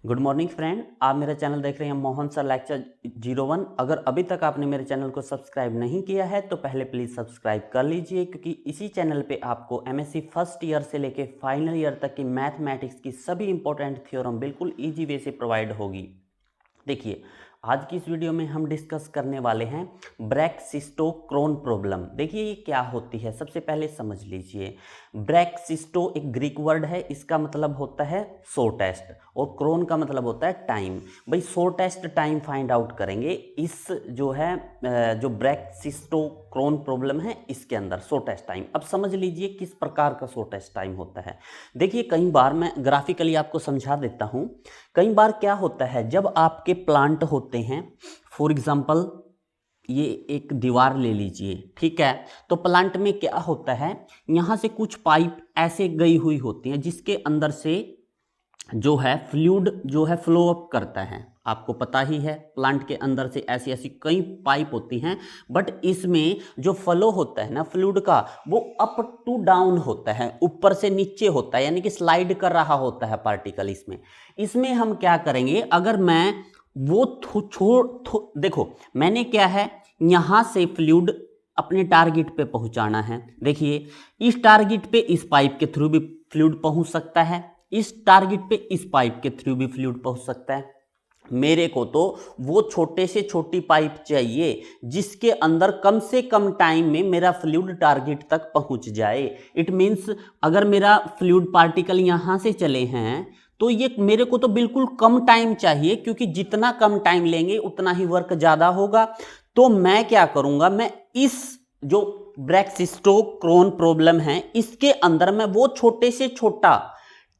Good morning friend, आप मेरा channel देख रहे हैं मोहन सर लेक्चर 01। अगर अभी तक आपने मेरे चैनल को सब्सक्राइब नहीं किया है तो पहले प्लीज़ सब्सक्राइब कर लीजिए, क्योंकि इसी चैनल पे आपको एमएससी फर्स्ट ईयर से लेके फाइनल ईयर तक की मैथमेटिक्स की सभी इंपॉर्टेंट थ्योरम बिल्कुल ईजी वे से प्रोवाइड होगी। देखिए, आज की इस वीडियो में हम डिस्कस करने वाले हैं ब्रैक्सिस्टोक्रोन प्रॉब्लम। देखिए ये क्या होती है, सबसे पहले समझ लीजिए। ब्रैक्सिस्टो एक ग्रीक वर्ड है, इसका मतलब होता है शॉर्टेस्ट, और क्रोन का मतलब होता है टाइम। भाई शॉर्टेस्ट टाइम फाइंड आउट करेंगे इस जो है जो ब्रैक्सिस्टोक्रोन प्रॉब्लम है इसके अंदर शॉर्टेस्ट टाइम। अब समझ लीजिए किस प्रकार का शॉर्टेस्ट टाइम होता है। देखिए कई बार मैं ग्राफिकली आपको समझा देता हूँ। कई बार क्या होता है, जब आपके प्लांट होते हैं, फॉर एग्जांपल ये एक दीवार ले लीजिए, ठीक है। तो प्लांट में क्या होता है, यहाँ से कुछ पाइप ऐसे गई हुई होती हैं जिसके अंदर से जो है फ्लूइड जो है फ्लो अप करता है। आपको पता ही है प्लांट के अंदर से ऐसी ऐसी कई पाइप होती हैं, बट इसमें जो फ्लो होता है ना फ्लूइड का, वो अप टू डाउन होता है, ऊपर से नीचे होता है, यानी कि स्लाइड कर रहा होता है पार्टिकल। इसमें हम क्या करेंगे, अगर मैं वो देखो मैंने क्या है, यहां से फ्लूइड अपने टारगेट पे पहुंचाना है। देखिए इस टारगेट पे इस पाइप के थ्रू भी फ्लूइड पहुंच सकता है, इस टारगेट पे इस पाइप के थ्रू भी फ्लूइड पहुंच सकता है। मेरे को तो वो छोटे से छोटी पाइप चाहिए जिसके अंदर कम से कम टाइम में मेरा फ्लूइड टारगेट तक पहुंच जाए। इट मींस अगर मेरा फ्लूइड पार्टिकल यहां से चले हैं तो ये मेरे को तो बिल्कुल कम टाइम चाहिए, क्योंकि जितना कम टाइम लेंगे उतना ही वर्क ज्यादा होगा। तो मैं क्या करूंगा, मैं इस जो ब्रैक्सिस्टोक्रोन प्रॉब्लम है इसके अंदर मैं वो छोटे से छोटा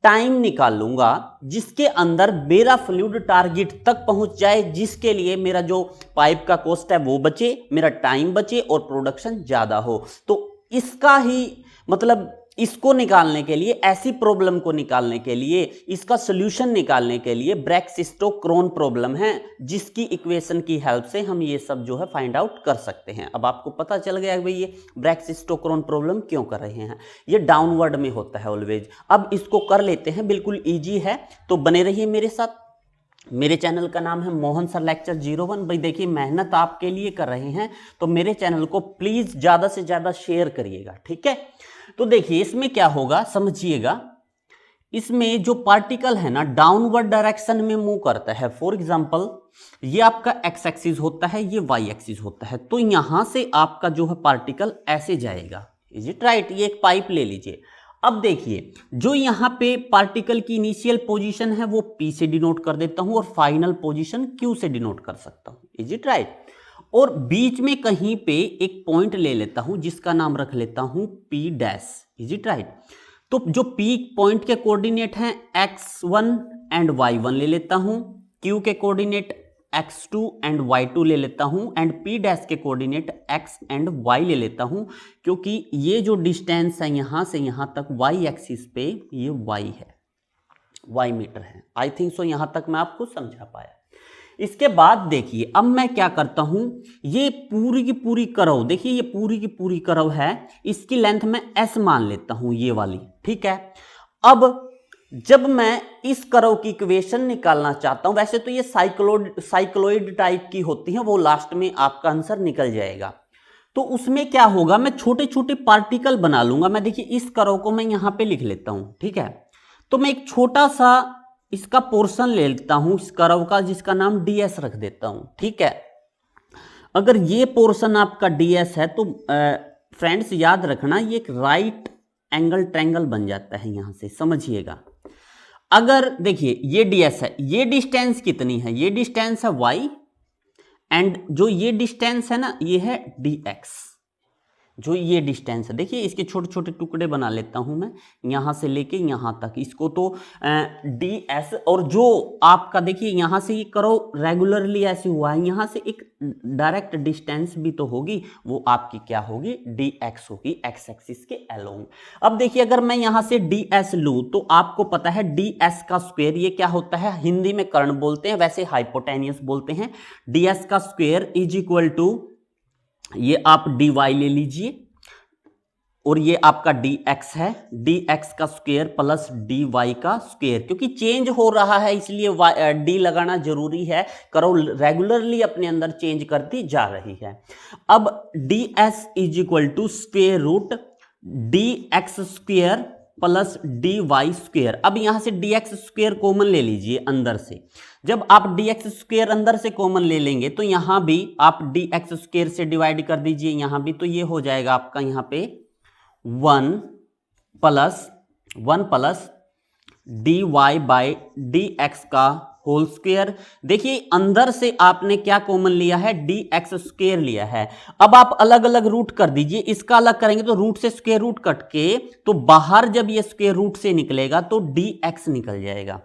टाइम निकाल लूंगा जिसके अंदर मेरा फ्लूइड टारगेट तक पहुंच जाए, जिसके लिए मेरा जो पाइप का कॉस्ट है वो बचे, मेरा टाइम बचे और प्रोडक्शन ज्यादा हो। तो इसका ही मतलब इसको निकालने के लिए, ऐसी प्रॉब्लम को निकालने के लिए, इसका सॉल्यूशन निकालने के लिए ब्रैक्सिस्टोक्रोन प्रॉब्लम है, जिसकी इक्वेशन की हेल्प से हम ये सब जो है फाइंड आउट कर सकते हैं। अब आपको पता चल गया भाई ये ब्रैक्सिस्टोक्रोन प्रॉब्लम क्यों कर रहे हैं। ये डाउनवर्ड में होता है ऑलवेज। अब इसको कर लेते हैं, बिल्कुल ईजी है, तो बने रहिए मेरे साथ। मेरे चैनल का नाम है मोहन सर लेक्चर 01। भाई देखिए मेहनत आपके लिए कर रहे हैं, तो मेरे चैनल को प्लीज ज्यादा से ज्यादा शेयर करिएगा, ठीक है। तो देखिए इसमें क्या होगा समझिएगा। इसमें जो पार्टिकल है ना डाउनवर्ड डायरेक्शन में मूव करता है। फॉर एग्जांपल ये आपका एक्स एक्सिस होता है, ये वाई एक्सिस होता है, तो यहां से आपका जो है पार्टिकल ऐसे जाएगा। Is it right. ये एक पाइप ले लीजिए। अब देखिए जो यहां पे पार्टिकल की इनिशियल पोजीशन है वो P से डिनोट कर देता हूं और फाइनल पोजीशन Q से डिनोट कर सकता हूं। Is it right. और बीच में कहीं पे एक पॉइंट ले लेता हूं जिसका नाम रख लेता हूं P dash. Is it right. तो जो P पॉइंट के कोऑर्डिनेट हैं x1 एंड y1 ले लेता हूं, Q के कोऑर्डिनेट x2 एंड y2 ले लेता हूं, एंड P डैश के कोऑर्डिनेट x एंड y ले लेता हूं, क्योंकि ये जो डिस्टेंस है यहां से यहां तक y एक्सिस पे ये y है, y मीटर है। आई थिंक सो यहां तक मैं आपको समझा पाया। इसके बाद देखिए अब मैं क्या करता हूं, ये पूरी की पूरी करव, देखिए ये पूरी की पूरी करव है, इसकी लेंथ मैं s मान लेता हूं, ये वाली, ठीक है। अब जब मैं इस करव की इक्वेशन निकालना चाहता हूं, वैसे तो ये साइक्लोइड टाइप की होती है, वो लास्ट में आपका आंसर निकल जाएगा। तो उसमें क्या होगा, मैं छोटे छोटे पार्टिकल बना लूंगा। मैं देखिए इस करव को मैं यहां पे लिख लेता हूं, ठीक है। तो मैं एक छोटा सा इसका पोर्शन ले लेता हूं इस कर्व का, जिसका नाम ds रख देता हूं, ठीक है। अगर ये पोर्शन आपका ds है तो फ्रेंड्स याद रखना ये एक राइट एंगल ट्रायंगल बन जाता है, यहां से समझिएगा। अगर देखिए ये ds है, ये डिस्टेंस कितनी है, ये डिस्टेंस है y, एंड जो ये डिस्टेंस है ना ये है dx। जो ये डिस्टेंस है, देखिए इसके छोटे छोटे टुकड़े बना लेता हूं मैं, यहां से लेके यहां तक, इसको तो ds। और जो आपका देखिए यहां से ये करो रेगुलरली ऐसे हुआ है, यहां से एक डायरेक्ट डिस्टेंस भी तो होगी, वो आपकी क्या होगी, dx होगी, x एक्सिस के अलोंग। अब देखिए अगर मैं यहां से ds लूं तो आपको पता है ds का स्क्वायर ये क्या होता है, हिंदी में कर्ण बोलते हैं, वैसे हाइपोटेनियस बोलते हैं। ds का स्क्वायर इज इक्वल टू, ये आप dy ले लीजिए, और ये आपका dx है, dx का स्क्वायर प्लस dy का स्क्वायर, क्योंकि चेंज हो रहा है इसलिए d लगाना जरूरी है। कर्व रेगुलरली अपने अंदर चेंज करती जा रही है। अब ds is equal to square root dx square plus dy square. अब यहां से dx स्क्वायर कॉमन ले लीजिए अंदर से। जब आप dx स्क्वायर अंदर से कॉमन ले लेंगे तो यहां भी आप dx स्क्वायर से डिवाइड कर दीजिए, यहां भी, तो ये हो जाएगा आपका यहां पे 1 प्लस dy बाई dx का होल स्क्वायर। देखिए अंदर से आपने क्या कॉमन लिया है, dx स्क्वायर लिया है। अब आप अलग अलग रूट कर दीजिए, इसका अलग करेंगे तो रूट से स्क्वायर रूट कट के, तो बाहर जब ये स्क्वायर रूट से निकलेगा तो dx निकल जाएगा।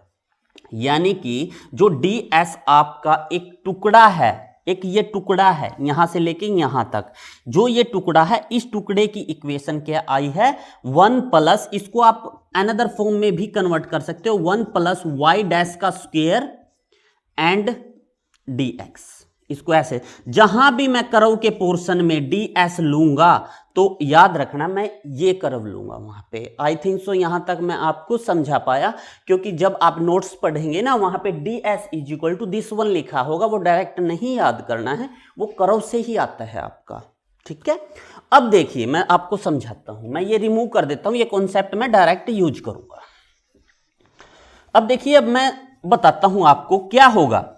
यानी कि जो ds आपका एक टुकड़ा है, एक ये टुकड़ा है यहां से लेके यहां तक, जो ये टुकड़ा है, इस टुकड़े की इक्वेशन क्या आई है, 1 प्लस, इसको आप अनदर फॉर्म में भी कन्वर्ट कर सकते हो, 1 प्लस वाई डैश का स्क्वायर एंड dx। इसको ऐसे, जहां भी मैं कर्व के पोर्शन में ds लूंगा तो याद रखना मैं ये कर्व लूंगा वहां पे। आई थिंक सो यहां तक मैं आपको समझा पाया, क्योंकि जब आप नोट्स पढ़ेंगे ना वहां पे ds is equal to this one लिखा होगा, वो डायरेक्ट नहीं याद करना है, वो कर्व से ही आता है आपका। ठीक है, अब देखिए मैं आपको समझाता हूं, मैं ये रिमूव कर देता हूं, ये कॉन्सेप्ट मैं डायरेक्ट यूज करूंगा। अब देखिए, अब मैं बताता हूं आपको क्या होगा।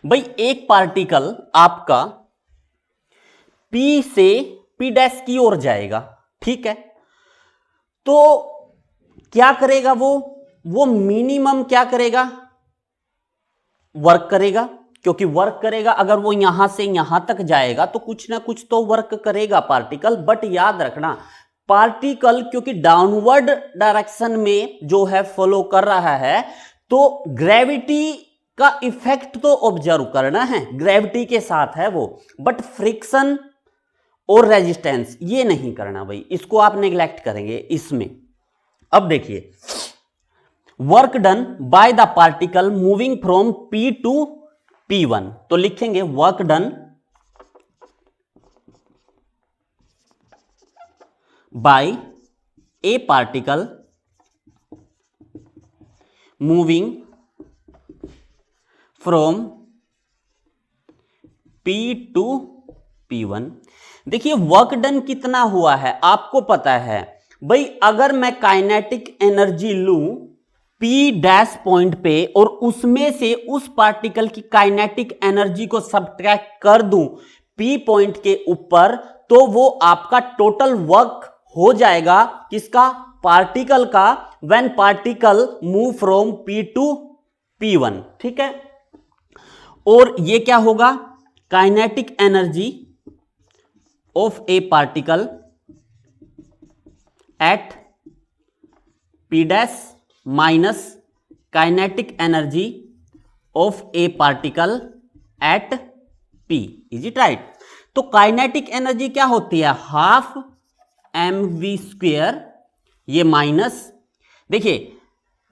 भाई एक पार्टिकल आपका P से P डैश की ओर जाएगा, ठीक है, तो क्या करेगा वो मिनिमम क्या करेगा, वर्क करेगा, क्योंकि वर्क करेगा, अगर वो यहां से यहां तक जाएगा तो कुछ ना कुछ तो वर्क करेगा पार्टिकल। बट याद रखना पार्टिकल क्योंकि डाउनवर्ड डायरेक्शन में जो है फॉलो कर रहा है, तो ग्रेविटी का इफेक्ट तो ऑब्जर्व करना है, ग्रेविटी के साथ है वो, बट फ्रिक्शन और रेजिस्टेंस ये नहीं करना भाई, इसको आप नेग्लेक्ट करेंगे इसमें। अब देखिए, work done by the particle moving from P to P1, तो लिखेंगे work done by a particle moving from P to P1। देखिए वर्क डन कितना हुआ है आपको पता है भाई। अगर मैं काइनेटिक एनर्जी लूं P डैश पॉइंट पे और उसमें से उस पार्टिकल की काइनेटिक एनर्जी को सब्ट्रैक्ट कर दूं P पॉइंट के ऊपर, तो वो आपका टोटल वर्क हो जाएगा किसका, पार्टिकल का, when particle move from P to P1। ठीक है, और ये क्या होगा, kinetic energy of a particle at P dash minus kinetic energy of a particle at P। Is it right? तो काइनेटिक एनर्जी क्या होती है, हाफ mv स्क्वेयर, ये माइनस, देखिए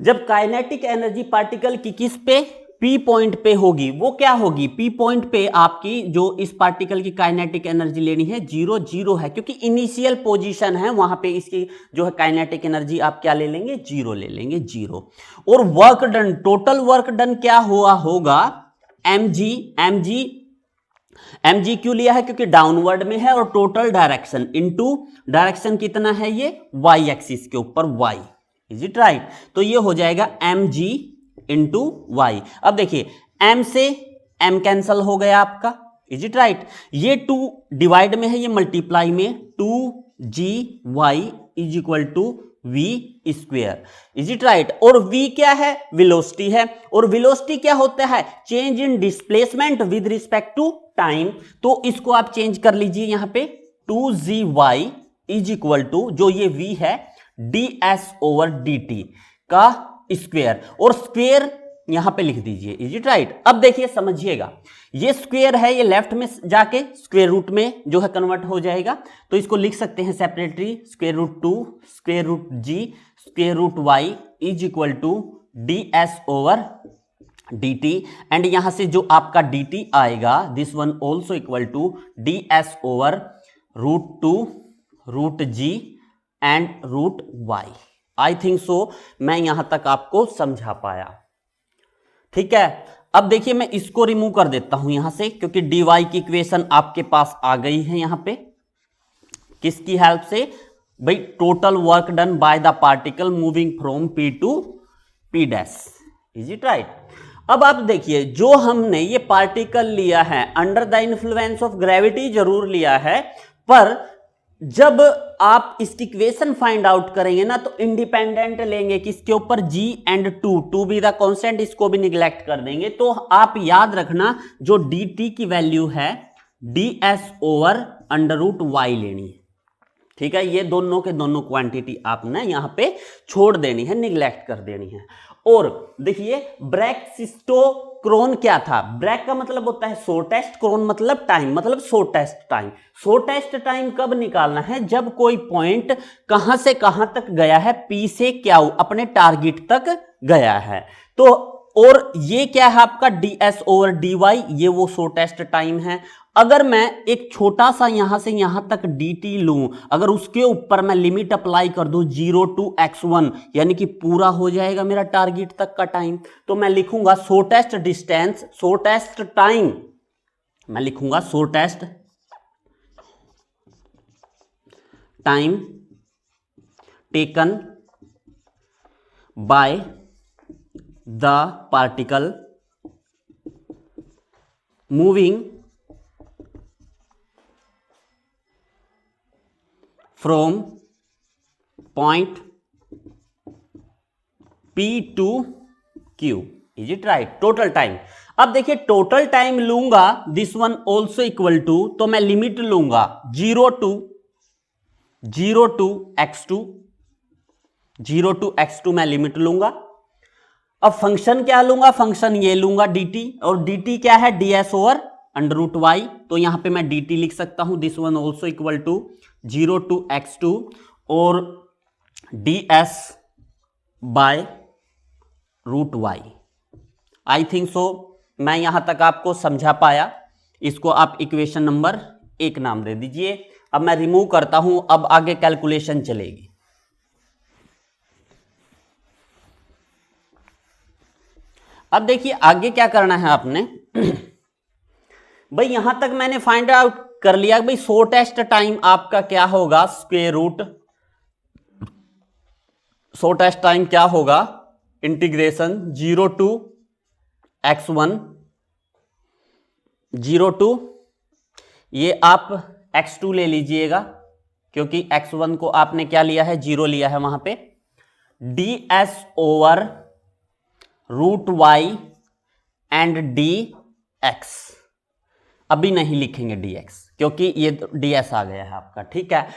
जब काइनेटिक एनर्जी पार्टिकल की किस पे, P पॉइंट पे होगी, वो क्या होगी, P पॉइंट पे आपकी जो इस पार्टिकल की काइनेटिक एनर्जी लेनी है 0 0 है, क्योंकि इनिशियल पोजीशन है वहां पे, इसकी जो है काइनेटिक एनर्जी आप क्या ले लेंगे, 0 ले लेंगे, 0। और work done, total work done क्या हुआ होगा, mg क्यों लिया है, क्योंकि डाउनवर्ड में है, और टोटल डायरेक्शन इनटू डायरेक्शन कितना है, ये y एक्सिस के ऊपर y। Is it right? तो ये हो जाएगा mg इंटू वाई। अब देखिए m से m कैंसल हो गया आपका, इज इट राइट? ये 2 डिवाइड में है, ये मल्टीप्लाई में, 2gy is equal to v square. Is it right? और v क्या है, वेलोसिटी है, और वेलोसिटी क्या होता है, change in displacement with respect to time. तो इसको आप चेंज कर लीजिए यहां पे, 2gy इज इक्वल टू जो ये v है ds ओवर dt का स्क्वेयर, और स्क्वेयर यहां पे लिख दीजिए। Is it right? अब देखिए समझिएगा, ये स्क्वेयर है, ये लेफ्ट में जाके स्क्वेयर रूट में जो है कन्वर्ट हो जाएगा, तो इसको लिख सकते हैं separately, square root 2 square root g square root y is equal to ds over dt, and यहां से जो आपका dt आएगा, this one also equal to ds over root 2 root G and root Y. I think so मैं यहां तक आपको समझा पाया। ठीक है, अब देखिए मैं इसको रिमूव कर देता हूं यहां से, क्योंकि dy की इक्वेशन आपके पास आ गई है यहां पे। किसकी हेल्प से भाई? Total work done by the particle moving from p to p dash. Is it right? अब आप देखिए, जो हमने ये पार्टिकल लिया है under the influence of gravity जरूर लिया है, पर जब आप इसकी इक्वेशन फाइंड आउट करेंगे ना, तो इंडिपेंडेंट लेंगे किसके ऊपर? g and 2 be the constant, इसको भी निग्लेक्ट कर देंगे। तो आप याद रखना, जो dt की वैल्यू है ds over under root Y लेनी है। ठीक है, ये दोनों के दोनों क्वांटिटी आपने यहां पे छोड़ देनी है, निग्लेक्ट कर देनी है। और देखिए ब्रैक-सिस्टोक्रोन क्या था? ब्रैक का मतलब होता है शॉर्टेस्ट, क्रोन मतलब टाइम, मतलब शॉर्टेस्ट टाइम। शॉर्टेस्ट टाइम कब निकालना है? जब कोई पॉइंट कहां से कहां तक गया है, पी से क्यू अपने टारगेट तक गया है। तो और ये क्या है आपका? ds ओवर dy, ये वो शॉर्टेस्ट टाइम है। अगर मैं एक छोटा सा यहां से यहां तक dt लूं, अगर उसके ऊपर मैं लिमिट अप्लाई कर दूं 0 टू x1, यानी कि पूरा हो जाएगा मेरा टारगेट तक का टाइम, तो मैं लिखूंगा शॉर्टेस्ट डिस्टेंस, शॉर्टेस्ट टाइम, मैं लिखूंगा shortest time taken by the particle moving from point P to Q। Is it right? Total time. अब देखिए टोटल टाइम लूंगा, this one also equal to, तो मैं लिमिट लूंगा 0 टू x2 मैं limit लूंगा। अब फंक्शन क्या लूंगा? फंक्शन ये लूंगा dt, और dt क्या है? ds over under root Y. तो यहां पे मैं dt लिख सकता हूं, this one also equal to 0 to x2 और ds by root Y. I think so मैं यहां तक आपको समझा पाया। इसको आप इक्वेशन नंबर 1 नाम दे दीजिए। अब मैं रिमूव करता हूं, अब आगे कैलकुलेशन चलेगी। अब देखिए आगे क्या करना है आपने भाई, यहां तक मैंने फाइंड आउट कर लिया भाई शॉर्टेस्ट टाइम आपका क्या होगा? स्क्वायर रूट शॉर्टेस्ट टाइम क्या होगा? इंटीग्रेशन 0 टू x1, 0 टू ये आप x2 ले लीजिएगा, क्योंकि x1 को आपने क्या लिया है? 0 लिया है वहां पे। ds over root Y and dx, अभी नहीं लिखेंगे dx, क्योंकि ये ds आ गया है आपका। ठीक है,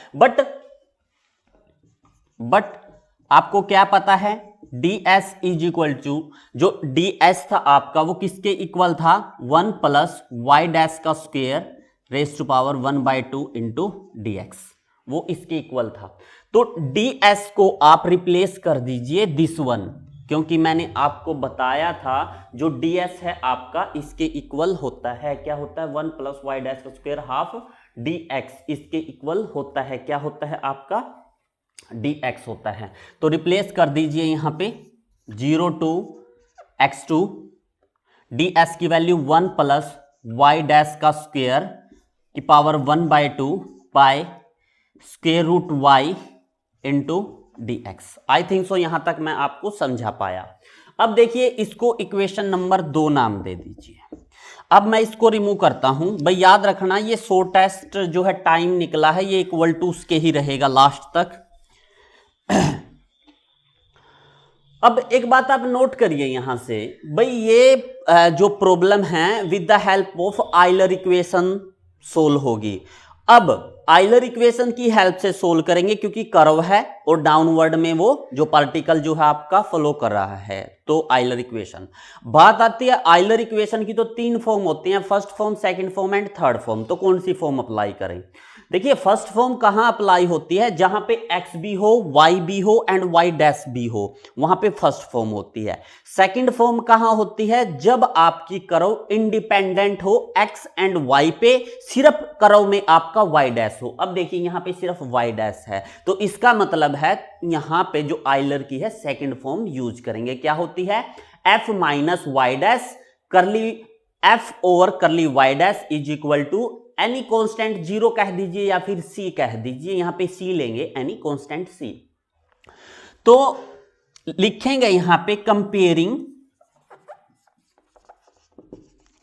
बट आपको क्या पता है? ds इज इक्वल टू, जो ds था आपका वो किसके इक्वल था? 1 प्लस वाई डैश का square raise to power 1/2 into dx, वो इसके इक्वल था। तो ds को आप रिप्लेस कर दीजिए दिस वन, क्योंकि मैंने आपको बताया था जो ds है आपका इसके इक्वल होता है, क्या होता है? 1 प्लस वाई डैश का स्क्वायर हाफ dx, इसके इक्वल होता है, क्या होता है आपका? dx होता है। तो रिप्लेस कर दीजिए यहां पे 0 टू x2, ds की वैल्यू 1 प्लस वाई डैश का स्क्वायर की power 1/2 by square root Y into dx। I think so यहां तक मैं आपको समझा पाया। अब देखिए इसको इक्वेशन नंबर 2 नाम दे दीजिए। अब मैं इसको रिमूव करता हूं। भाई याद रखना, ये शॉर्टेस्ट जो है टाइम निकला है, ये इक्वल टू उसके ही रहेगा लास्ट तक। अब एक बात आप नोट करिए यहां से, भाई ये जो प्रॉब्लम है with the help of Euler equation solve होगी। अब आयलर इक्वेशन की हेल्प से सोल्व करेंगे, क्योंकि कर्व है और डाउनवर्ड में वो जो पार्टिकल जो है आपका फ्लो कर रहा है, तो आइलर इक्वेशन। बात आती है आइलर इक्वेशन की, तो तीन फॉर्म होती हैं, first form, second form and third form. तो कौन सी फॉर्म अप्लाई करें? देखिए फर्स्ट फॉर्म कहां अप्लाई होती है? जहां पे एक्स भी हो, वाई भी हो एंड वाई डैश भी हो, वहां पे फर्स्ट फॉर्म होती है। सेकंड फॉर्म कहां होती है? जब आपकी कर्व इंडिपेंडेंट हो एक्स एंड वाई पे, सिर्फ कर्व में आपका वाई डैश हो। अब देखिए यहां पे सिर्फ वाई डैश है, तो इसका मतलब है यहां पे जो आइलर की है सेकंड फॉर्म यूज करेंगे। क्या होती है? F minus Y dash curly F over curly Y dash is equal to any constant zero कह दीजिए या फिर सी कह दीजिए, यहां पे सी लेंगे, एनी कांस्टेंट सी। तो लिखेंगे यहां पे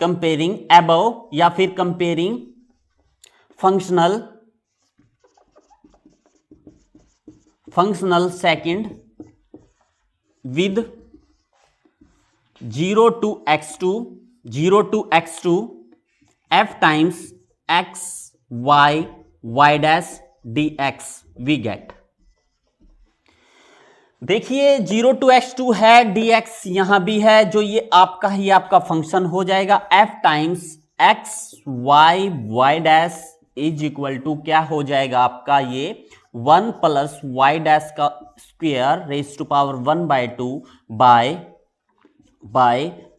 कंपेयरिंग अबव या फिर comparing functional second with 0 to x2 f times x y dash dx we get। देखिए 0 to x2 है, dx यहां भी है, जो ये आपका ही आपका फंक्शन हो जाएगा। f times x y dash is equal to क्या हो जाएगा आपका? ये 1 प्लस y डैश का square raise to power 1/2 by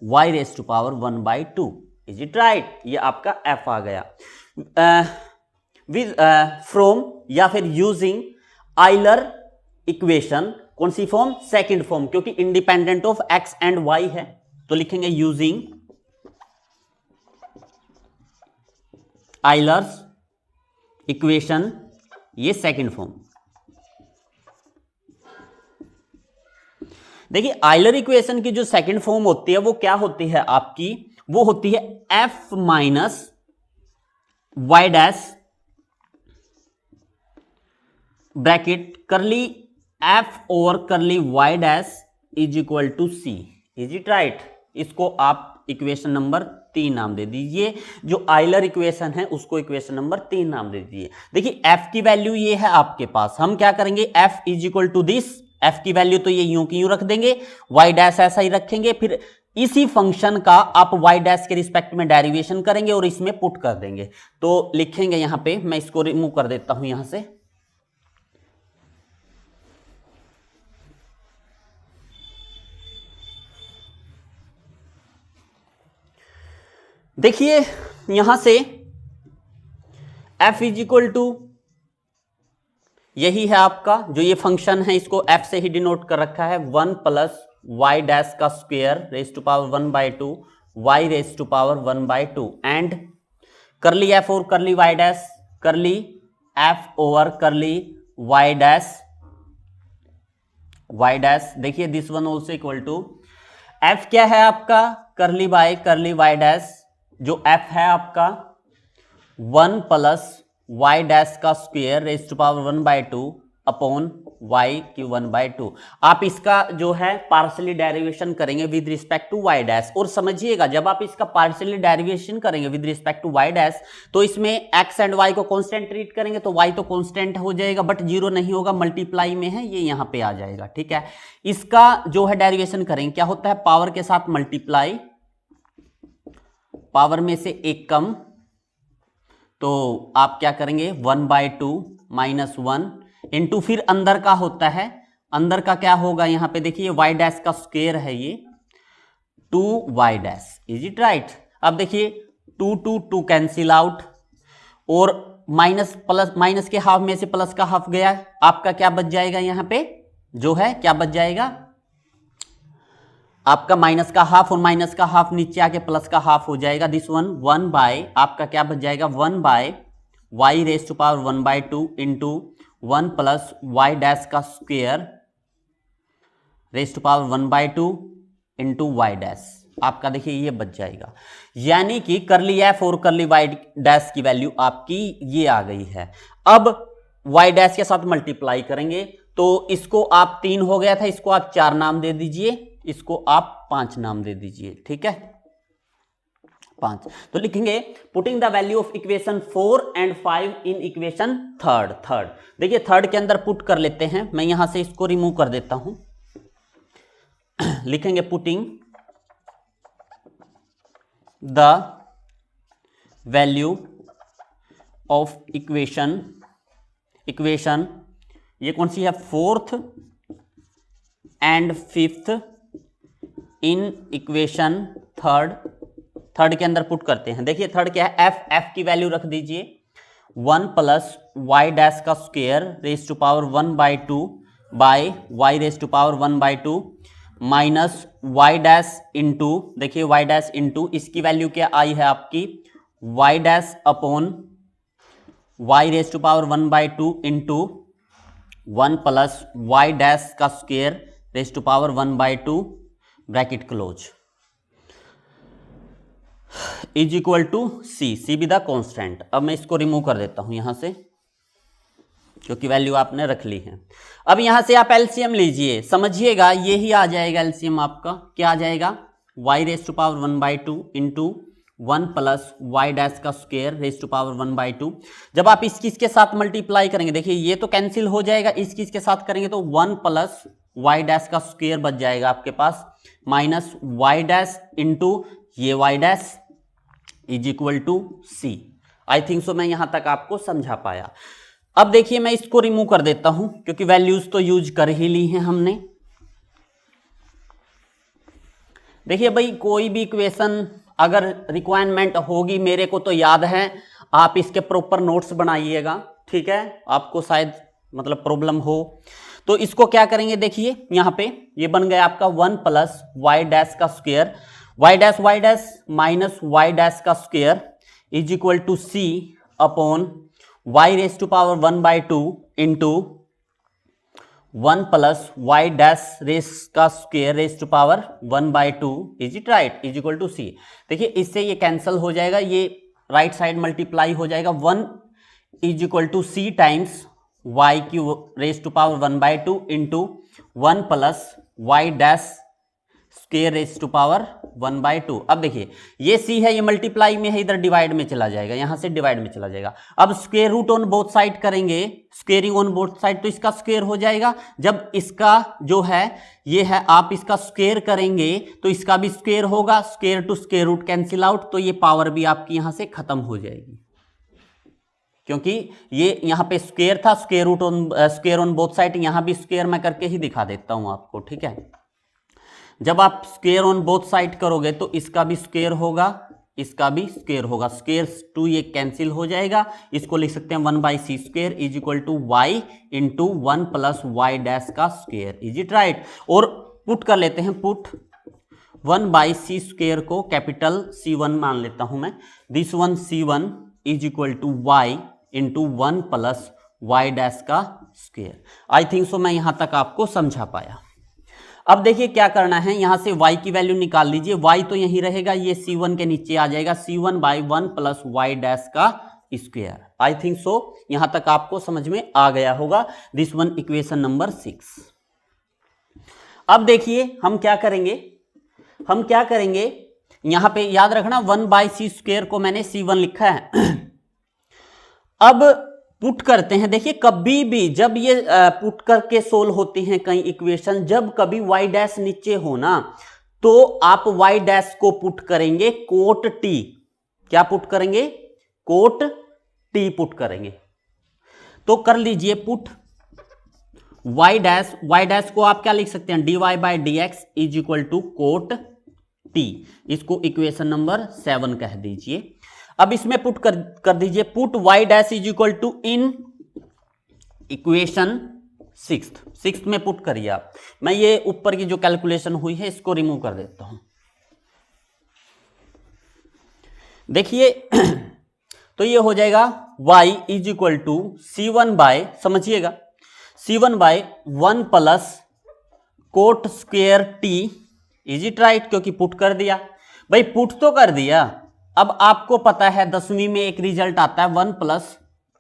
y raise to power 1/2। Is it right? ये आपका f आ गया। फ्रॉम या फिर यूजिंग आइलर इक्वेशन, कौन सी फॉर्म? सेकंड फॉर्म, क्योंकि independent of x and y है, तो लिखेंगे यूजिंग आइलर्स इक्वेशन, ये सेकंड फॉर्म। देखिए आइलर इक्वेशन की जो सेकंड फॉर्म होती है वो क्या होती है आपकी? वो होती है f minus Y dash bracket curly f over curly Y dash is equal to C. Is it right? इसको आप इक्वेशन नंबर 3 नाम दे दीजिए। जो आइलर इक्वेशन है उसको इक्वेशन नंबर 3 नाम दे दीजिए। देखिए f की वैल्यू ये है आपके पास, हम क्या करेंगे? f is equal to this, f की वैल्यू तो ये यूं की यूं रख देंगे, y डैश ऐसा ही रखेंगे, फिर इसी फंक्शन का आप y डैश के रिस्पेक्ट में डेरिवेशन करेंगे और इसमें पुट कर देंगे। तो लिखेंगे यहां पे, मैं इसको रिमूव कर देता हूं यहां से। देखिए यहां से f इज इक्वल टू यही है आपका जो ये फंक्शन है, इसको f से ही डिनोट कर रखा है, 1 प्लस y डैश का square raise to power 1/2 y raise to power 1/2 and curly f और curly y dash, curly f over curly y dash. देखिए this one also equal to f क्या है आपका? करली बाय करली y डैश, जो f है आपका 1 प्लस y डैश का square raise to power 1/2 upon y की 1/2। आप इसका जो है पार्शियली डेरिवेशन करेंगे with respect to y dash. और समझिएगा जब आप इसका पार्शियली डेरिवेशन करेंगे with respect to y dash, तो इसमें x एंड y को कांस्टेंट ट्रीट करेंगे, तो y तो कांस्टेंट हो जाएगा बट जीरो नहीं होगा, मल्टीप्लाई में है, ये यहां पे आ जाएगा। ठीक है, इसका जो है डेरिवेशन करेंगे, क्या होता है? पावर के साथ मल्टीप्लाई, पावर में से एक कम, तो आप क्या करेंगे? 1/2 माइनस 1 इंटू, फिर अंदर का होता है, अंदर का क्या होगा? यहां पे देखिए y डैश का स्क्वायर है ये 2y dash. Is it right? अब देखिए 2 कैंसिल आउट, और माइनस प्लस, माइनस के हाफ में से प्लस का हाफ गया, आपका क्या बच जाएगा? यहां पे जो है क्या बच जाएगा आपका? माइनस का हाफ, और माइनस का हाफ नीचे आके प्लस का हाफ हो जाएगा। दिस वन 1 बाय आपका क्या बच जाएगा? 1 by y raise to power 1/2 into 1 plus y dash का square raise to power 1/2 into y dash. आपका देखिए ये बच जाएगा, यानी कि करली f और करली y डैश की वैल्यू आपकी ये आ गई है। अब y डैश के साथ मल्टीप्लाई करेंगे, तो इसको आप 3 हो गया था, इसको आप 4 नाम दे दीजिए, इसको आप 5 नाम दे दीजिए। ठीक है, 5। तो लिखेंगे putting the value of equation 4 and 5 in equation third. देखिए थर्ड के अंदर पुट कर लेते हैं, मैं यहां से इसको रिमूव कर देता हूं। लिखेंगे putting the value of equation ये कौन सी है, fourth and fifth in equation third के अंदर पुट करते हैं। देखिए थर्ड क्या है, एफ की वैल्यू रख दीजिए 1 प्लस वाई डैश का square raise to power 1/2 by y raise to power 1/2 minus Y dash into, देखिए वाई डैश इंटू इसकी वैल्यू क्या आई है आपकी, y dash upon y raise to power 1/2 into 1 plus Y dash का square raise to power 1/2 bracket close is equal to c be the constant. अब मैं इसको रिमूव कर देता हूं यहां से, क्योंकि वैल्यू आपने रख ली है। अब यहां से आप एलसीएम लीजिए, समझिएगा ये ही आ जाएगा एलसीएम आपका, क्या आ जाएगा, Y raise to power 1/2 into 1 plus Y dash का स्क्वायर रेज टू पावर 1/2। जब आप इसके साथ मल्टीप्लाई करेंगे, देखिए ये तो कैंसिल हो जाएगा, इसके साथ करेंगे तो 1 प्लस वाई डैश का स्क्वायर बच जाएगा आपके पास, माइनस वाई डैश इंटू ये Y dash is equal to C. I think so मैं यहां तक आपको समझा पाया। अब देखिए मैं इसको रिमूव कर देता हूं, क्योंकि वैल्यूज तो यूज कर ही ली हैं हमने। देखिए भाई कोई भी इक्वेशन अगर रिक्वायरमेंट होगी, मेरे को तो याद है, आप इसके प्रॉपर नोट्स बनाइएगा, ठीक है, आपको शायद मतलब प्रॉब्लम हो तो इसको क्या करेंगे, देखिए यहां पे ये बन गया आपका 1 प्लस वाई डैश का square, y dash minus Y dash का square is equal to c upon y raise to power 1/2 into 1 plus Y dash raise का square raise to power 1/2 is it right is equal to c. देखिए इससे ये cancel हो जाएगा, ये right side multiply हो जाएगा, 1 is equal to c times y की raise to power 1/2 into 1 plus Y dash square raise to power 1/2। अब देखिए ये सी है, ये मल्टीप्लाई में है, इधर डिवाइड में चला जाएगा, यहां से डिवाइड में चला जाएगा। अब square root on both side करेंगे, स्क्वेयरिंग ऑन बोथ साइड, तो इसका स्क्वायर हो जाएगा। जब इसका जो है ये है, आप इसका स्क्वायर करेंगे तो इसका भी स्क्वायर होगा, square to square root cancel out, तो ये पावर भी आपकी यहां से खत्म हो जाएगी, क्योंकि ये यहां पे स्क्वायर था, स्क्वायर ऑन बोथ साइड, यहां भी स्क्वायर मैं करके ही दिखा देता हूं आपको, ठीक है। जब आप स्क्वायर ऑन बोथ साइड करोगे तो इसका भी स्क्वायर होगा, इसका भी स्क्वायर होगा, स्क्वायर टू ये कैंसिल हो जाएगा, इसको लिख सकते हैं 1/c square is equal to Y into 1 plus Y dash का स्क्वायर, इज इट राइट। और पुट कर लेते हैं, पुट 1/c स्क्वायर को कैपिटल C1 मान लेता हूं मैं, this one C1 is equal to Y into 1 plus Y dash का स्क्वायर। आई थिंक सो मैं यहां तक आपको समझा पाया। अब देखिए क्या करना है, यहां से y की वैल्यू निकाल लीजिए, y तो यहीं रहेगा, ये C1 के नीचे आ जाएगा, C1/1 प्लस वाई डैश का स्क्वायर। आई थिंक सो यहां तक आपको समझ में आ गया होगा। This one equation number 6। अब देखिए हम क्या करेंगे, यहां पे याद रखना 1/c स्क्वायर को मैंने C1 लिखा है। अब पुट करते हैं, देखिए कभी भी जब ये पुट करके सोल्व होती हैं कई इक्वेशन, जब कभी y डैश नीचे हो ना, तो आप y डैश को पुट करेंगे कोट t, क्या पुट करेंगे, कोट t पुट करेंगे। तो कर लीजिए पुट y डैश को आप क्या लिख सकते हैं, dy/dx is equal to cot t, इसको इक्वेशन नंबर 7 कह दीजिए। अब इसमें पुट कर दीजिए, put y dash is equal to in equation 6 में पुट करिए आप। मैं ये ऊपर की जो कैलकुलेशन हुई है इसको रिमूव कर देता हूं। देखिए तो ये हो जाएगा y इज इक्वल टू समझिएगा C1/1 plus cot square t, is it right, क्योंकि पुट कर दिया भाई, पुट तो कर दिया। अब आपको पता है 10वीं में एक रिजल्ट आता है 1 plus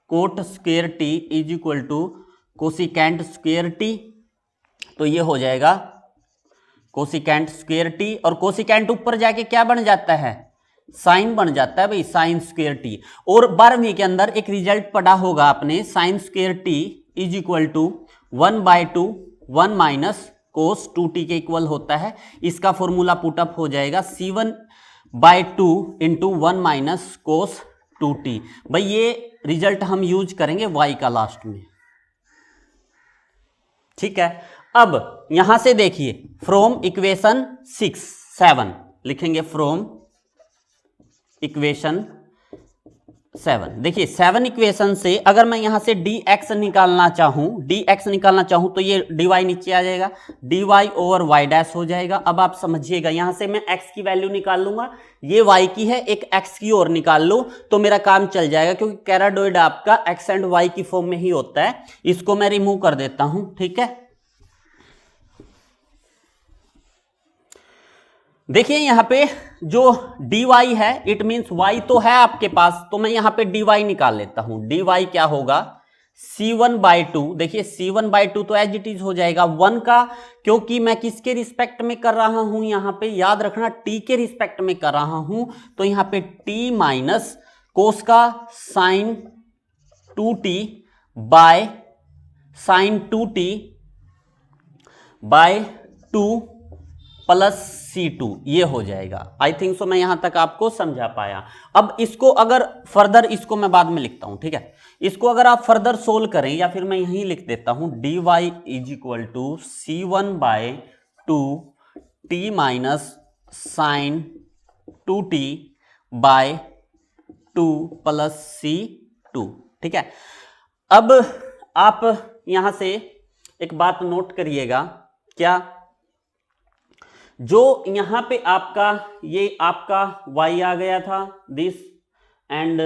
cot square T is equal to cosecant square T, तो ये हो जाएगा कोसिकेंट स्क्वायर टी, और कोसिकेंट ऊपर जाके क्या बन जाता है, साइन बन जाता है भाई, साइन स्क्वायर टी। और 12वीं के अंदर एक रिजल्ट पढ़ा होगा आपने, sine square T is equal to 1/2 1 minus cos 2t के इक्वल होता है। इसका फॉर्मूला पुटअप हो जाएगा C1/2 into 1 minus cos 2t। भाई ये रिजल्ट हम यूज करेंगे y का लास्ट में, ठीक है। अब यहां से देखिए फ्रॉम इक्वेशन 7 लिखेंगे, फ्रॉम इक्वेशन 7। देखिए 7 इक्वेशन से अगर मैं यहां से dx निकालना चाहूं तो ये dy नीचे आ जाएगा, dy ओवर y डैश हो जाएगा। अब आप समझिएगा, यहां से मैं x की वैल्यू निकाल लूंगा, ये y की है, एक x की ओर निकाल लूं तो मेरा काम चल जाएगा, क्योंकि कैराडोइड आपका x एंड y की फॉर्म में ही होता है। इसको मैं रिमूव कर देता हूं, ठीक है। देखिए यहां पे जो dy है, इट मींस y तो है आपके पास, तो मैं यहां पे dy निकाल लेता हूं। dy क्या होगा, C1/2। देखिए C1/2 तो एज इट इज हो जाएगा 1 का, क्योंकि मैं किसके रिस्पेक्ट में कर रहा हूं, यहां पे याद रखना t के रिस्पेक्ट में कर रहा हूं, तो यहां पे t माइनस कोस का sine 2t by sine 2t by 2 plus C2, ये हो जाएगा। आई थिंक सो मैं यहां तक आपको समझा पाया। अब इसको अगर फर्दर, इसको मैं बाद में लिखता हूं, ठीक है। इसको अगर आप फर्दर सोल्व करें, या फिर मैं यहीं लिख देता हूं, dy is equal to C1/2 t minus sine 2t by 2 plus C2, ठीक है। अब आप यहां से एक बात नोट करिएगा, क्या, जो यहां पे आपका ये आपका y आ गया था this, and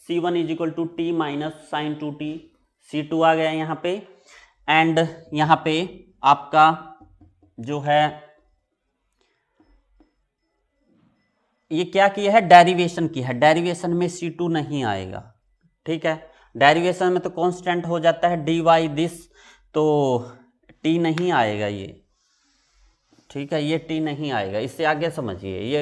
C1 is equal to t minus sine 2t, C2 आ गया यहां पे, एंड यहां पे आपका जो है ये क्या किया है, डेरिवेशन किया है। डेरिवेशन में C2 नहीं आएगा, ठीक है। डेरिवेशन में तो कांस्टेंट हो जाता है dy दिस, तो t नहीं आएगा ये, ठीक है। ये t नहीं आएगा, इससे आगे समझिए, ये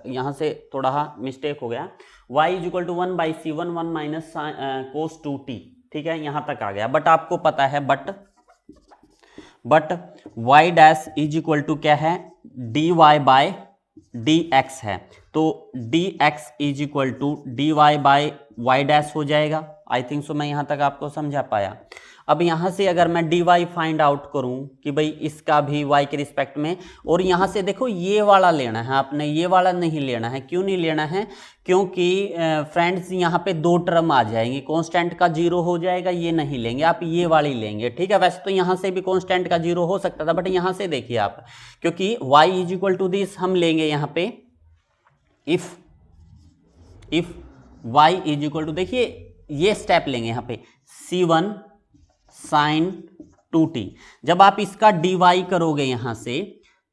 यहां से थोड़ा मिस्टेक हो गया। y is equal to 1/C1 1 minus cos 2t, ठीक है, यहां तक आ गया। बट आपको पता है, but y dash is equal to क्या है, dy बाय dx है, तो dx is equal to dy by y dash हो जाएगा। आई थिंक सो मैं यहां तक आपको समझा पाया। अब यहां से अगर मैं dy फाइंड आउट करूं कि भाई इसका भी y के रिस्पेक्ट में, और यहां से देखो ये वाला लेना है आपने, ये वाला नहीं लेना है। क्यों नहीं लेना है, क्योंकि फ्रेंड्स यहां पे दो टर्म आ जाएंगी, कांस्टेंट का 0 हो जाएगा, ये नहीं लेंगे आप, ये वाली लेंगे, ठीक है। वैसे तो यहां से भी कांस्टेंट का 0 हो सकता था, बट यहां से देखिए आप, क्योंकि y is equal to this हम लेंगे यहां पे, if y is equal to, देखिए ये स्टेप लेंगे यहां पे C1 साइन 2t। जब आप इसका dy करोगे यहां से,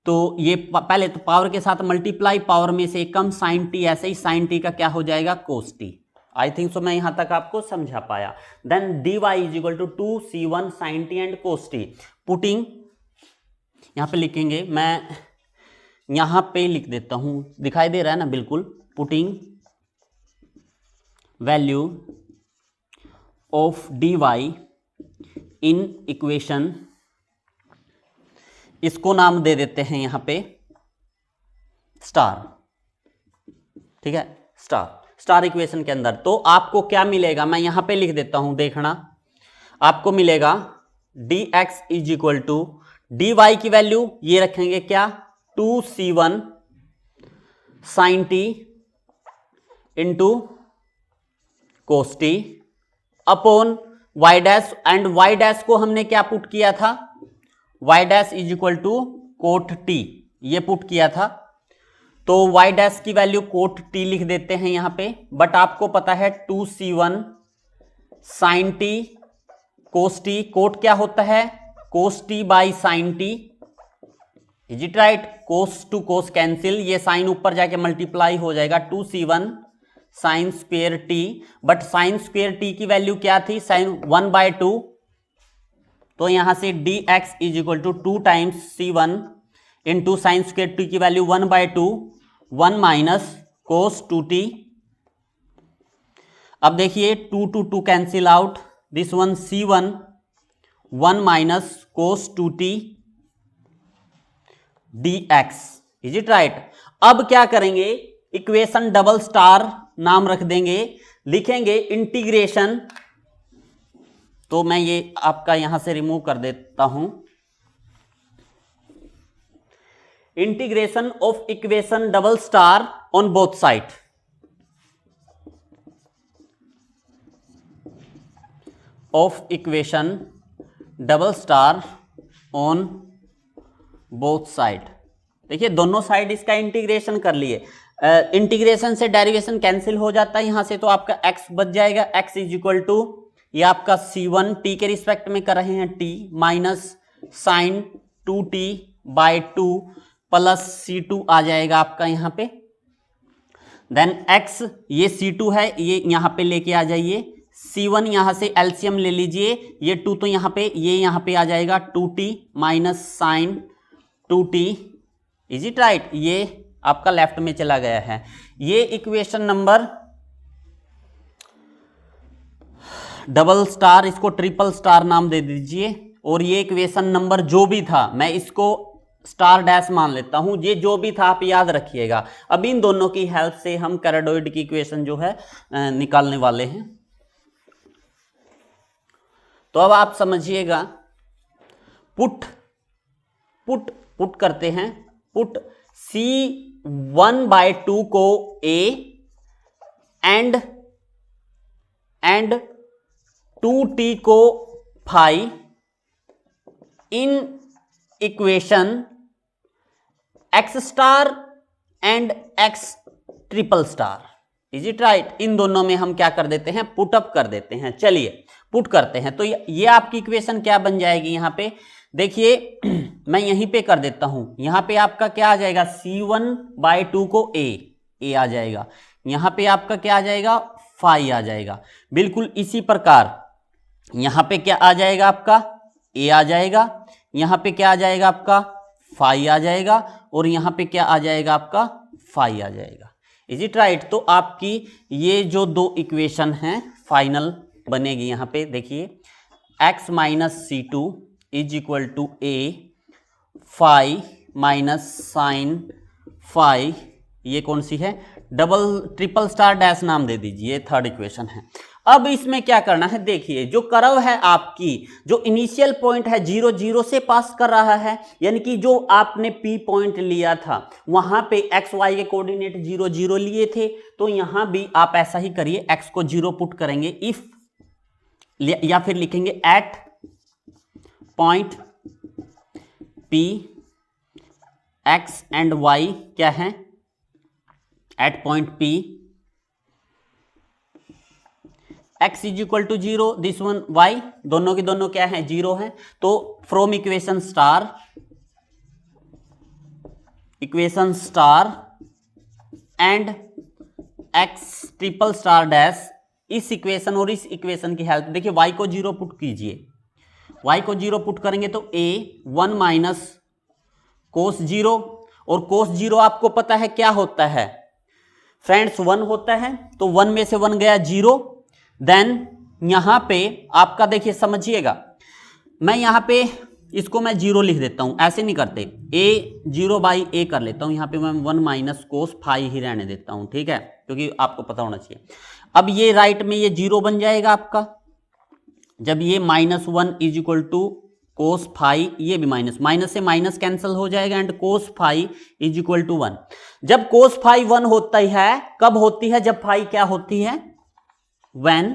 तो ये पहले तो पावर के साथ मल्टीप्लाई, पावर में से कम साइन t, ऐसे ही साइन t का क्या हो जाएगा, कोस t। आई थिंक सो मैं यहां तक आपको समझा पाया। Then dy is equal to 2C1 sine t and cos t। Putting यहां पे लिखेंगे, मैं यहां पे लिख देता हूं, दिखाई दे रहा है ना बिल्कुल। Putting value of dy in equation, इसको नाम दे देते हैं यहां पे स्टार, ठीक है, स्टार इक्वेशन के अंदर। तो आपको क्या मिलेगा, मैं यहां पे लिख देता हूं, देखना आपको मिलेगा dx is equal to dy की वैल्यू ये रखेंगे क्या, 2C1 sine t into cos t upon y dash, and y dash को हमने क्या पुट किया था, y dash is equal to cot t, ये पुट किया था, तो y डैश की वैल्यू कोट t लिख देते हैं यहां पे। बट आपको पता है 2C1 sine t cos t, cot क्या होता है, cos t by sine t, is it right. Cos to cos cancel, ये साइन ऊपर जाके मल्टीप्लाई हो जाएगा, 2C1 sine square T, but sine square T की वैल्यू क्या थी, साइन 1/2, तो यहां से dx is equal to 2 times C1 into sine square T की वैल्यू 1/2, 1 माइनस कोस 2t। अब देखिए 2 to 2 cancel out, this one C1 1 minus cos 2t dx, is it right. अब क्या करेंगे, इक्वेशन डबल स्टार नाम रख देंगे, लिखेंगे इंटीग्रेशन, तो मैं ये आपका यहां से रिमूव कर देता हूं, integration of equation double star on both side, of equation double star on both side. देखिए दोनों साइड इसका इंटीग्रेशन कर लिए, इंटीग्रेशन से डेरिवेशन कैंसिल हो जाता है यहां से, तो आपका x बच जाएगा, x इज इक्वल टू ये आपका c1 t के रिस्पेक्ट में कर रहे हैं t minus sine 2t by 2 plus c2 आ जाएगा आपका यहां पे, देन x ये c2 है, ये यहां पे लेके आ जाइए, c1 यहां से एलसीएम ले लीजिए, ये 2 तो यहां पे, ये यहां पे आ जाएगा 2t minus sine 2t, is it right, ये आपका लेफ्ट में चला गया है। ये इक्वेशन नंबर डबल स्टार, इसको ट्रिपल स्टार नाम दे दीजिए, और ये इक्वेशन नंबर जो भी था मैं इसको स्टार डैश मान लेता हूं, ये जो भी था आप याद रखिएगा। अब इन दोनों की हेल्प से हम कैरोडोइड की इक्वेशन जो है निकालने वाले हैं। तो अब आप समझिएगा, पुट करते हैं, पुट c1/2 को a एंड 2t को phi in equation x star and x triple star, is it right. इन दोनों में हम क्या कर देते हैं, पुट अप कर देते हैं। चलिए पुट करते हैं, तो ये आपकी इक्वेशन क्या बन जाएगी, यहां पे देखिए मैं यहीं पे कर देता हूं, यहां पे आपका क्या आ जाएगा, c1/2 को a आ जाएगा, यहां पे आपका क्या आ जाएगा, फाई आ जाएगा। बिल्कुल इसी प्रकार यहां पे क्या आ जाएगा, आपका a आ जाएगा, यहां पे क्या आ जाएगा, आपका फाई आ जाएगा, और यहां पे क्या आ जाएगा, आपका फाई आ जाएगा, इज इट राइट। तो आपकी ये जो दो इक्वेशन हैं फाइनल बनेगी। यहां पे देखिए x minus c2 is equal to a phi minus sine phi, ये कौन सी है, ट्रिपल स्टार डैश नाम दे दीजिए, थर्ड इक्वेशन है। अब इसमें क्या करना है, देखिए जो कर्व है आपकी, जो इनिशियल पॉइंट है 0 0 से पास कर रहा है, यानी कि जो आपने P पॉइंट लिया था वहां पे x y के कोऑर्डिनेट 0 0 लिए थे, तो यहां भी आप ऐसा ही करिए, x को 0 पुट करेंगे इफ, या फिर लिखेंगे at point P x and y क्या है, at point P x is equal to 0, this one y, दोनों के दोनों क्या है, 0 है। तो from equation star and x triple star dash, इस इक्वेशन और इस इक्वेशन की हेल्प, देखिए y को 0 पुट कीजिए, y को 0 पुट करेंगे तो a 1 माइनस कोस 0, और कोस 0 आपको पता है क्या होता है फ्रेंड्स, 1 होता है, तो 1 में से 1 गया 0, देन यहां पे आपका देखिए समझिएगा, मैं यहां पे इसको मैं 0 लिख देता हूं, ऐसे नहीं करते, a 0/a कर लेता हूं, यहां पे मैं 1 माइनस कोस फाई ही रहने देता हूं, ठीक है, क्योंकि आपको पता होना चाहिए। अब ये राइट में ये 0 बन जाएगा आपका, जब ये -1 is equal to cos phi, ये भी माइनस से माइनस कैंसिल हो जाएगा, and cos phi is equal to 1। जब कोस फाई 1 होता है, कब होती है, जब फाई क्या होती है, when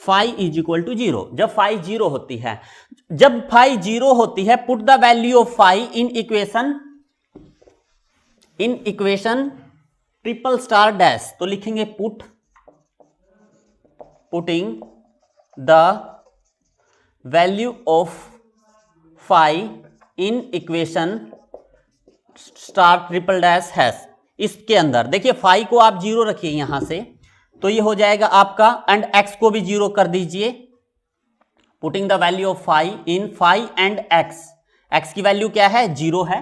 phi is equal to 0, जब फाई 0 होती है। जब फाई 0 होती है, put the value of phi in equation triple star dash, तो लिखेंगे putting the value of phi in equation star triple dash hash, इसके अंदर देखिए फाई को आप 0 रखिए यहां से, तो ये हो जाएगा आपका, एंड x को भी 0 कर दीजिए, putting the value of phi in phi and x की वैल्यू क्या है, 0 है,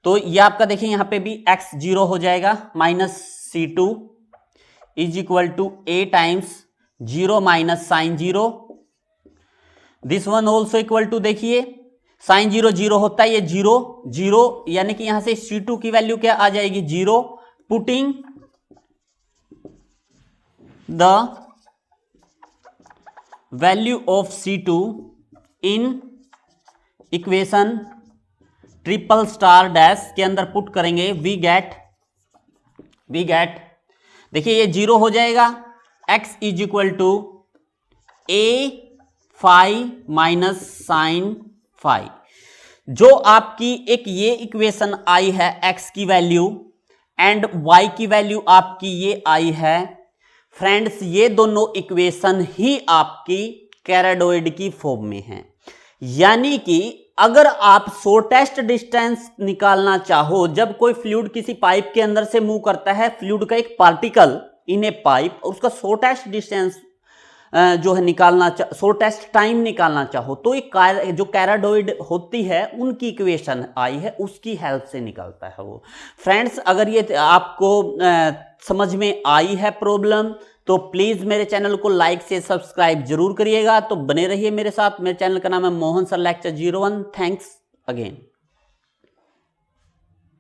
तो ये आपका देखिए यहां पे भी x 0 हो जाएगा, minus c2 is equal to a times 0 minus sine 0, this one also equal to, देखिए साइन 0 0 होता है, ये 0 0, यानी कि यहां से C2 की वैल्यू क्या आ जाएगी 0, putting the value of C2 in equation triple star dash के अंदर पुट करेंगे, वी गेट देखिए ये 0 हो जाएगा, x is equal to a phi minus sine phi. जो आपकी एक ये इक्वेशन आई है x की वैल्यू एंड y की वैल्यू आपकी ये आई है फ्रेंड्स, ये दोनों इक्वेशन ही आपकी कैराडोइड की फॉर्म में हैं। यानी कि अगर आप शॉर्टेस्ट डिस्टेंस निकालना चाहो, जब कोई फ्लूइड किसी पाइप के अंदर से मूव करता है, फ्लूइड का एक पार्टिकल इन ए पाइप, उसका शॉर्टेस्ट डिस्टेंस जो है निकालना शॉर्टेस्ट टाइम निकालना चाहो, तो ये जो कैराडोइड होती है उनकी इक्वेशन आई है, उसकी हेल्प से निकलता है वो। फ्रेंड्स, अगर ये आपको समझ में आई है प्रॉब्लम, तो प्लीज मेरे चैनल को लाइक से सब्सक्राइब जरूर करिएगा। तो बने रहिए मेरे साथ। मेरे चैनल का नाम है Mohan sir lecture 01। Thanks again.